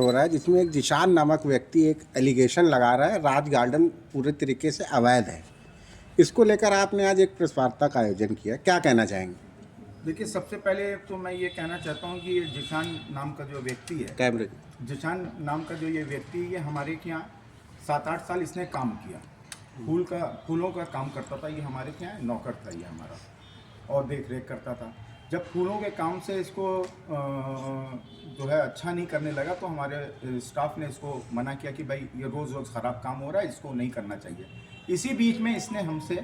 हो रहा है जिसमें एक जिशान नामक व्यक्ति एक एलिगेशन लगा रहा है राज गार्डन पूरे तरीके से अवैध है। इसको लेकर आपने आज एक प्रेस वार्ता का आयोजन किया, क्या कहना चाहेंगे? देखिए, सबसे पहले तो मैं ये कहना चाहता हूँ कि ये जिशान नाम का जो व्यक्ति है, कैमरे जिशान नाम का जो ये व्यक्ति, ये हमारे के यहाँ 7-8 साल इसने काम किया। फूलों का काम करता था। ये हमारे के यहाँ नौकर था ये हमारा, और देख रेख करता था। जब फूलों के काम से इसको जो है अच्छा नहीं करने लगा, तो हमारे स्टाफ ने इसको मना किया कि भाई ये रोज़ रोज़ ख़राब काम हो रहा है, इसको नहीं करना चाहिए। इसी बीच में इसने हमसे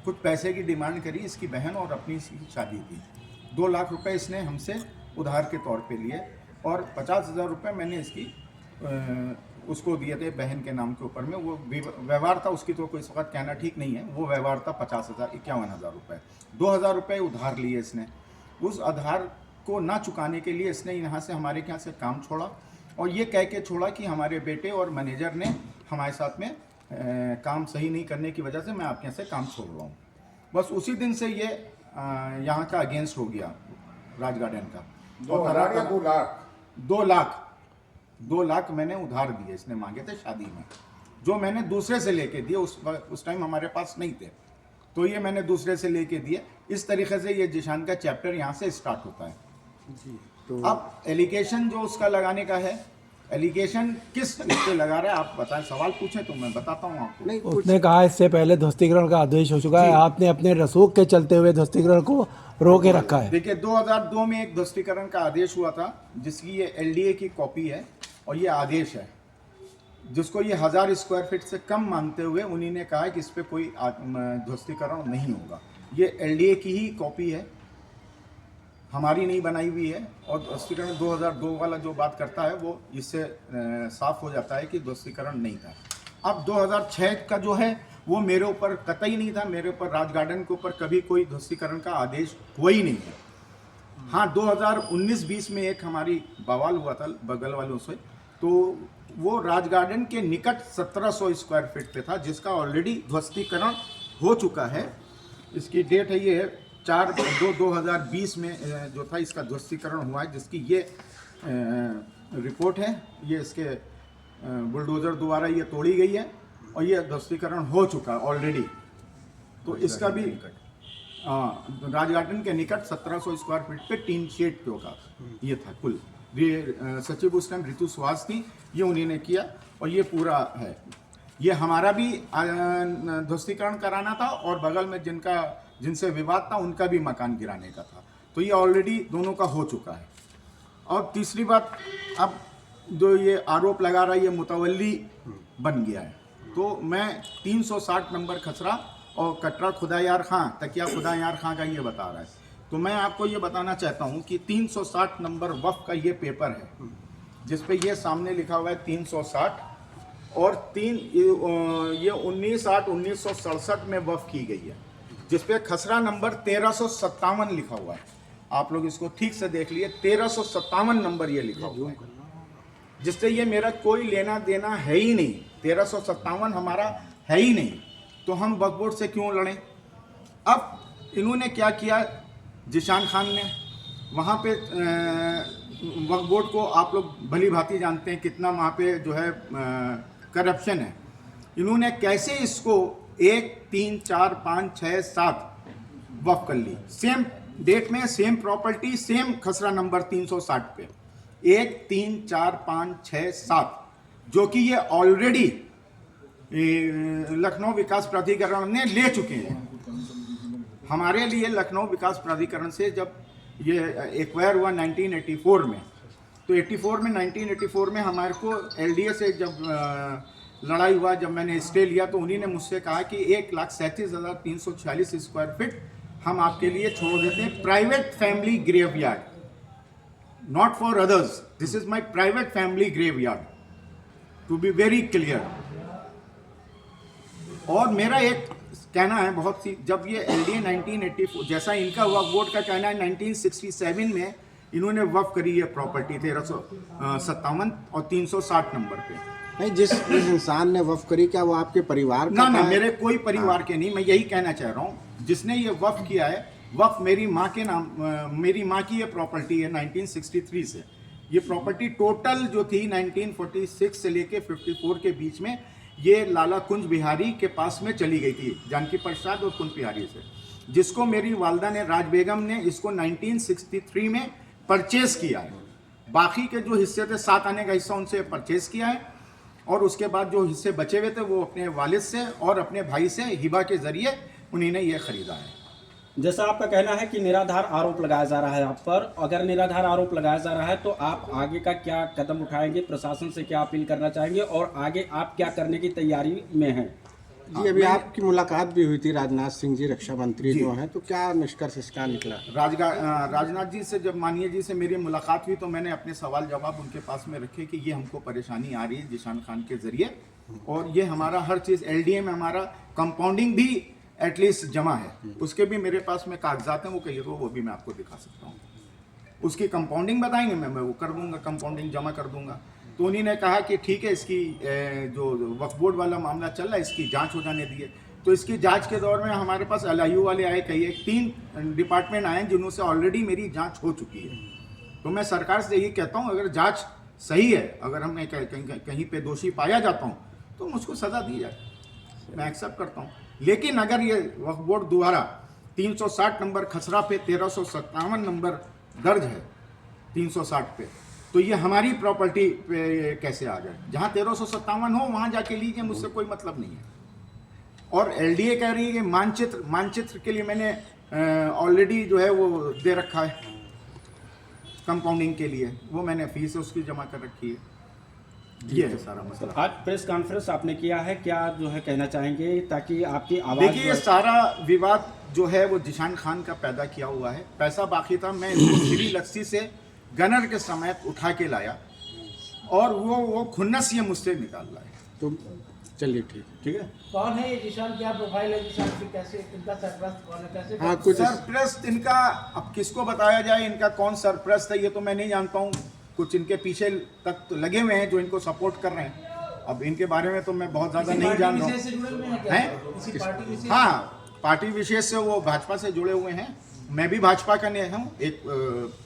कुछ पैसे की डिमांड करी। इसकी बहन और अपनी की शादी थी। 2 लाख रुपए इसने हमसे उधार के तौर पे लिए, और 50,000 रुपये मैंने इसकी उसको दिए थे बहन के नाम के ऊपर में। वो व्यवहार था उसकी, तो कोई इस वक्त कहना ठीक नहीं है। वो व्यवहार था 51,000 रुपये। 2,000 रुपये उधार लिए इसने। उस आधार को ना चुकाने के लिए इसने यहाँ से, हमारे यहाँ से काम छोड़ा, और ये कह के छोड़ा कि हमारे बेटे और मैनेजर ने हमारे साथ में काम सही नहीं करने की वजह से मैं आपके यहाँ से काम छोड़ रहा हूँ। बस उसी दिन से ये यहाँ का अगेंस्ट हो गया, राज गार्डन का। 2 लाख मैंने उधार दिए, इसने मांगे थे शादी में, जो मैंने दूसरे से लेके दिए। उस टाइम हमारे पास नहीं थे, तो ये मैंने दूसरे से लेके दिए। इस तरीके से ये जिशान का चैप्टर यहाँ से स्टार्ट होता है जी। तो अब एलिगेशन जो उसका लगाने का है, एलिगेशन किस पे लगा रहा है आप बताएं। सवाल पूछें तो मैं बताता हूँ आपको। नहीं, उसने कहा इससे पहले ध्वस्तीकरण का आदेश हो चुका है, आपने अपने रसूख के चलते हुए ध्वस्तीकरण को रोके रखा है। देखिए, 2002 में एक ध्वस्तीकरण का आदेश हुआ था, जिसकी ये एलडीए की कॉपी है, और ये आदेश है जिसको ये 1000 स्क्वायर फीट से कम मानते हुए उन्हीं ने कहा है कि इस पर कोई ध्वस्तीकरण नहीं होगा। ये एलडीए की ही कॉपी है, हमारी नहीं बनाई हुई है। और ध्वस्तीकरण 2002 वाला जो बात करता है, वो इससे साफ हो जाता है कि ध्वस्तीकरण नहीं था। अब 2006 का जो है वो मेरे ऊपर कतई नहीं था। मेरे ऊपर राज गार्डन के ऊपर कभी कोई ध्वस्तीकरण का आदेश हुआ ही नहीं है। हाँ, 2019-20 में एक हमारी बवाल हुआ था बगल वालों से, तो वो राज गार्डन के निकट 1700 स्क्वायर फीट पे था, जिसका ऑलरेडी ध्वस्तीकरण हो चुका है। इसकी डेट है, ये 4/2/2020 में जो था इसका ध्वस्तीकरण हुआ है, जिसकी ये रिपोर्ट है। ये इसके बुलडोज़र द्वारा ये तोड़ी गई है, और ये ध्वस्तीकरण हो चुका है ऑलरेडी। तो इसका भी राज गार्डन के निकट 1700 स्क्वायर फीट पे टीन शेड पे होगा ये था कुल। ये सचिव उस टाइम ऋतु सुहास थी, ये उन्हीं ने किया, और ये पूरा है। ये हमारा भी ध्वस्तीकरण कराना था, और बगल में जिनसे विवाद था उनका भी मकान गिराने का था। तो ये ऑलरेडी दोनों का हो चुका है। और तीसरी बात, अब जो ये आरोप लगा रहा है, ये मुतवल्ली बन गया है। तो मैं 360 नंबर खसरा और कटरा खुदायार खां, तकिया खुदायार खां का ये बता रहा है। तो मैं आपको ये बताना चाहता हूँ कि 360 नंबर वफ़ का ये पेपर है, जिस पे ये सामने लिखा हुआ है 360, और ये 1967 में वफ़ की गई है, जिस पे खसरा नंबर 1357 लिखा हुआ है। आप लोग इसको ठीक से देख लिए, 1357 नंबर ये लिखा हुआ है, जिससे ये मेरा कोई लेना देना है ही नहीं। 1357 हमारा है ही नहीं, तो हम वक्फ बोर्ड से क्यों लड़ें? अब इन्होंने क्या किया, जिशान खान ने वहाँ पे वक्फ बोर्ड को आप लोग भली भांति जानते हैं कितना वहाँ पे जो है करप्शन है। इन्होंने कैसे इसको 1, 3, 4, 5, 6, 7 वक्फ कर ली, सेम डेट में, सेम प्रॉपर्टी, सेम खसरा नंबर 360 पे 1, 3, 4, 5, 6, 7, जो कि ये ऑलरेडी लखनऊ विकास प्राधिकरण ने ले चुके हैं। हमारे लिए लखनऊ विकास प्राधिकरण से जब ये एक्वायर हुआ 1984 में, तो 1984 में हमारे को एलडीए से जब लड़ाई हुआ, जब मैंने स्टे लिया, तो उन्हीं ने मुझसे कहा कि 1,37,346 स्क्वायर फीट हम आपके लिए छोड़ देते हैं, private family graveyard, not for others, this is my private family graveyard, to be very clear. और मेरा एक कहना है बहुत सी, जब ये एलडीए 1984, जैसा इनका वक्फ बोर्ड का कहना है 1967 में इन्होंने वक्फ करी है प्रॉपर्टी 1357 और 360 नंबर पे। नहीं, जिस इंसान ने वक्फ करी, क्या वो आपके परिवार का? ना, मेरे कोई परिवार के नहीं। मैं यही कहना चाह रहा हूँ, जिसने ये वक्फ किया है, वक्फ मेरी माँ के नाम, मेरी माँ की ये प्रॉपर्टी है 1963 से। ये प्रॉपर्टी टोटल जो थी 1946 से लेके 54 के बीच में ये लाला कुंज बिहारी के पास में चली गई थी, जानकी प्रसाद और कुंज बिहारी से, जिसको मेरी वालदा ने, राज बेगम ने, इसको 1963 में परचेज किया है। बाकी के जो हिस्से थे 7 आने का हिस्सा उनसे परचेज किया है, और उसके बाद जो हिस्से बचे हुए थे वो अपने वालिद से और अपने भाई से हिबा के जरिए उन्हीं ने ये खरीदा है। जैसा आपका कहना है कि निराधार आरोप लगाया जा रहा है आप पर, अगर निराधार आरोप लगाया जा रहा है तो आप आगे का क्या कदम उठाएंगे, प्रशासन से क्या अपील करना चाहेंगे और आगे आप क्या करने की तैयारी में हैं? जी, अभी आपकी मुलाकात भी हुई थी राजनाथ सिंह जी, रक्षा मंत्री जो हैं, तो क्या निष्कर्ष इसका निकला? राजनाथ जी से जब माननीय जी से मेरी मुलाकात हुई तो मैंने अपने सवाल जवाब उनके पास में रखे कि ये हमको परेशानी आ रही है जिशान खान के जरिए, और ये हमारा हर चीज़ एलडीए में हमारा कंपाउंडिंग भी एटलीस्ट जमा है, उसके भी मेरे पास में कागजात हैं, वो कहिए तो वो भी मैं आपको दिखा सकता हूँ। उसकी कंपाउंडिंग बताएंगे, मैं वो कर दूंगा, कंपाउंडिंग जमा कर दूंगा। तो उन्हीं ने कहा कि ठीक है, इसकी जो वक्फ बोर्ड वाला मामला चल रहा है इसकी जांच हो जाने दिए। तो इसकी जांच के दौर में हमारे पास LIU वाले आए, कहिए 3 डिपार्टमेंट आए जिन्हों से ऑलरेडी मेरी जांच हो चुकी है। तो मैं सरकार से यही कहता हूँ, अगर जांच सही है, अगर हमें कहीं पे दोषी पाया जाता हूँ तो मुझको सज़ा दी जाए, मैं एक्सेप्ट करता हूँ। लेकिन अगर ये वक्फ बोर्ड द्वारा 360 नंबर खसरा पे 1357 नंबर दर्ज है 360 पे, तो ये हमारी प्रॉपर्टी पे कैसे आ जाए? जहाँ 1357 हो वहाँ जाके लीजिए, मुझसे कोई मतलब नहीं है। और LDA कह रही है कि मानचित्र के लिए मैंने ऑलरेडी जो है वो दे रखा है कंपाउंडिंग के लिए, वो मैंने फीस उसकी जमा कर रखी है। ये है सारा मसला। आज प्रेस कॉन्फ्रेंस आपने किया है, क्या जो है कहना चाहेंगे ताकि आपकी आवाज़? देखिए, ये सारा विवाद जो है वो जिशान खान का पैदा किया हुआ है। पैसा बाकी था, मैं इसको श्री लस्सी से गनर के समय उठा के लाया, और वो खुन्नस ये मुझसे निकाल रहा है। तो चलिए ठीक है। कौन है ये जिशान, क्या प्रोफाइल है जिशान की, कैसे इनका सरप्रस्त कौन है, कैसे? हाँ, कुछ सरप्रस्त इनका अब किसको बताया जाए, इनका कौन सरप्रस्त है ये तो मैं नहीं जानता हूँ। कुछ इनके पीछे तक तो लगे हुए हैं जो इनको सपोर्ट कर रहे हैं। अब इनके बारे में तो मैं बहुत ज़्यादा नहीं जान रहा हूँ। हाँ, पार्टी विशेष से वो भाजपा से जुड़े हुए हैं। मैं भी भाजपा का नहीं हूँ, एक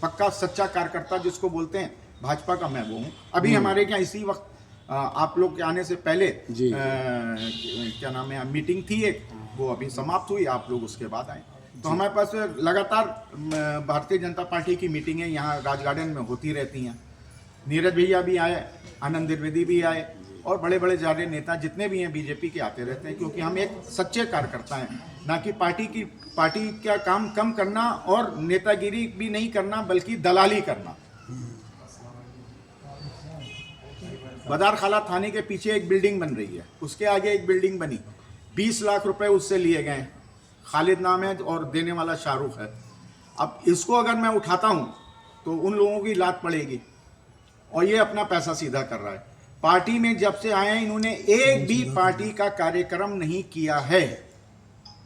पक्का सच्चा कार्यकर्ता जिसको बोलते हैं भाजपा का मैं वो हूँ। अभी हमारे क्या इसी वक्त आप लोग के आने से पहले क्या नाम है, मीटिंग थी एक, वो अभी समाप्त हुई, आप लोग उसके बाद आए। तो हमारे पास लगातार भारतीय जनता पार्टी की मीटिंगें यहाँ राज गार्डन में होती रहती हैं। नीरज भैया भी आए, आनंद द्विवेदी भी आए, और बड़े बड़े ज़्यादा नेता जितने भी हैं बीजेपी के आते रहते हैं, क्योंकि हम एक सच्चे कार्यकर्ता हैं, ना कि पार्टी का काम कम करना और नेतागिरी भी नहीं करना, बल्कि दलाली करना। बदारखाला थाने के पीछे एक बिल्डिंग बन रही है, उसके आगे एक बिल्डिंग बनी, 20 लाख रुपए उससे लिए गए। खालिद नाम है और देने वाला शाहरुख है। अब इसको अगर मैं उठाता हूं तो उन लोगों की लात पड़ेगी, और ये अपना पैसा सीधा कर रहा है। पार्टी में जब से आए हैं इन्होंने एक भी पार्टी का कार्यक्रम नहीं किया है,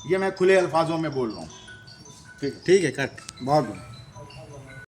ये मैं खुले अल्फाजों में बोल रहा हूँ। ठीक है, कट बहुत